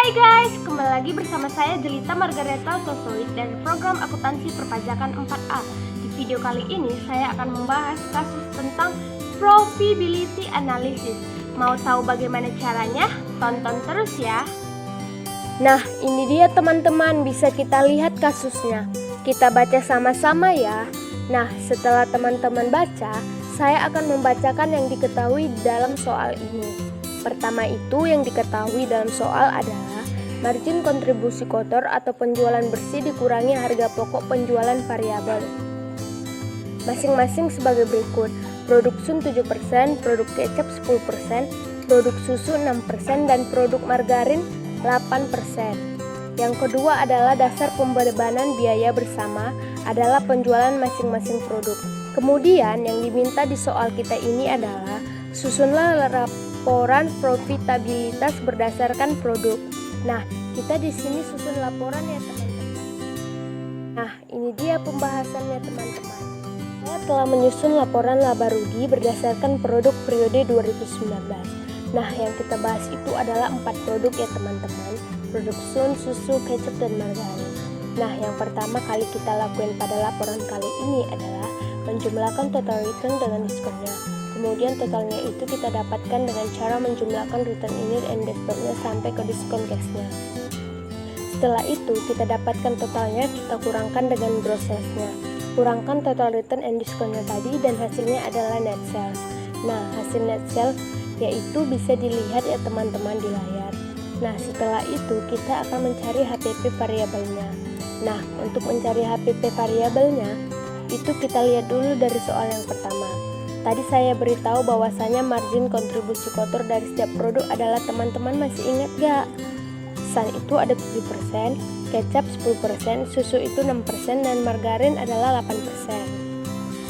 Hai guys, kembali lagi bersama saya Jelita Margareta Sosoid dari program akuntansi perpajakan 4A. Di video kali ini saya akan membahas kasus tentang probability analysis. Mau tahu bagaimana caranya? Tonton terus ya. Nah, ini dia teman-teman, bisa kita lihat kasusnya. Kita baca sama-sama ya. Nah, setelah teman-teman baca, saya akan membacakan yang diketahui dalam soal ini. Pertama itu yang diketahui dalam soal adalah margin kontribusi kotor atau penjualan bersih dikurangi harga pokok penjualan variabel. Masing-masing sebagai berikut: produk sun 7%, produk kecap 10%, produk susu 6%, dan produk margarin 8%. Yang kedua adalah dasar pembebanan biaya bersama adalah penjualan masing-masing produk. Kemudian yang diminta di soal kita ini adalah susunlah laporan profitabilitas berdasarkan produk. Nah, kita di sini susun laporan ya teman-teman. Nah, ini dia pembahasannya teman-teman. Saya telah menyusun laporan laba rugi berdasarkan produk periode 2019. Nah, yang kita bahas itu adalah 4 produk ya teman-teman. Produk sun, susu, kecap, dan margarin. Nah, yang pertama kali kita lakuin pada laporan kali ini adalah menjumlahkan total return dengan diskonnya. Kemudian totalnya itu kita dapatkan dengan cara menjumlahkan return unit and debtnya sampai ke diskon cashnya. Setelah itu kita dapatkan totalnya, kita kurangkan dengan gross sales-nya. Kurangkan total return and diskonnya tadi dan hasilnya adalah net sales. Nah, hasil net sales yaitu bisa dilihat ya teman-teman di layar. Nah, setelah itu kita akan mencari HPP variabelnya. Nah, untuk mencari HPP variabelnya itu kita lihat dulu dari soal yang pertama. Tadi saya beritahu bahwasanya margin kontribusi kotor dari setiap produk adalah, teman-teman masih ingat gak? Sun itu ada 7%, kecap 10%, susu itu 6%, dan margarin adalah 8%.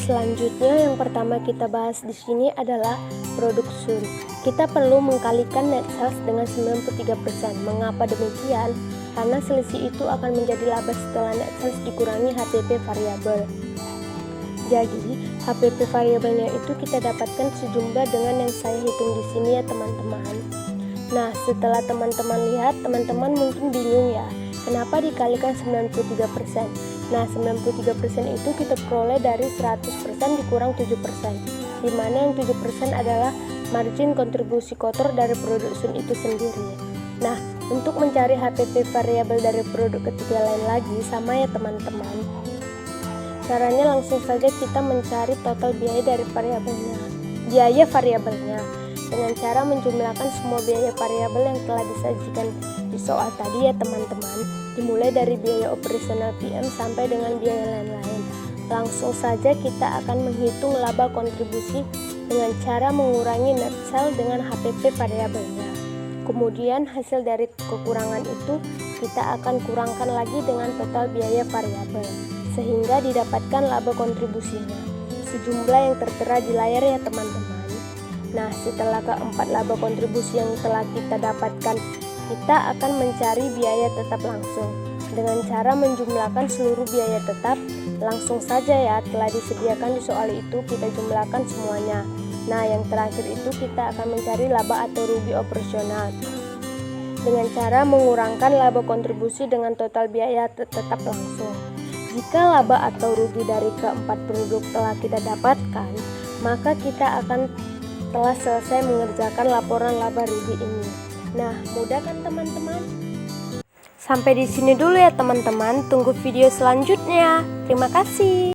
Selanjutnya yang pertama kita bahas di sini adalah produk sun. Kita perlu mengkalikan net sales dengan 93%. Mengapa demikian? Karena selisih itu akan menjadi laba setelah net sales dikurangi HPP variabel. Jadi, HPP variabelnya itu kita dapatkan sejumlah dengan yang saya hitung di sini ya teman-teman. Nah, setelah teman-teman lihat, teman-teman mungkin bingung ya, kenapa dikalikan 93%? Nah, 93% itu kita peroleh dari 100% dikurang 7%, di mana yang 7% adalah margin kontribusi kotor dari produk sun itu sendiri. Nah, untuk mencari HPP variabel dari produk ketiga lain lagi sama ya teman-teman. Caranya langsung saja kita mencari total biaya dari biaya variabelnya dengan cara menjumlahkan semua biaya variabel yang telah disajikan di soal tadi ya teman-teman, dimulai dari biaya operasional PM sampai dengan biaya lain-lain. Langsung saja kita akan menghitung laba kontribusi dengan cara mengurangi net sales dengan HPP variabelnya. Kemudian hasil dari kekurangan itu kita akan kurangkan lagi dengan total biaya variabel, sehingga didapatkan laba kontribusinya sejumlah yang tertera di layar ya teman-teman. Nah, setelah keempat laba kontribusi yang telah kita dapatkan, kita akan mencari biaya tetap langsung dengan cara menjumlahkan seluruh biaya tetap. Langsung saja ya, telah disediakan di soal itu, kita jumlahkan semuanya. Nah, yang terakhir itu kita akan mencari laba atau rugi operasional dengan cara mengurangkan laba kontribusi dengan total biaya tetap langsung. Jika laba atau rugi dari keempat produk telah kita dapatkan, maka kita akan telah selesai mengerjakan laporan laba rugi ini. Nah, mudah kan teman-teman? Sampai di sini dulu ya teman-teman, tunggu video selanjutnya. Terima kasih.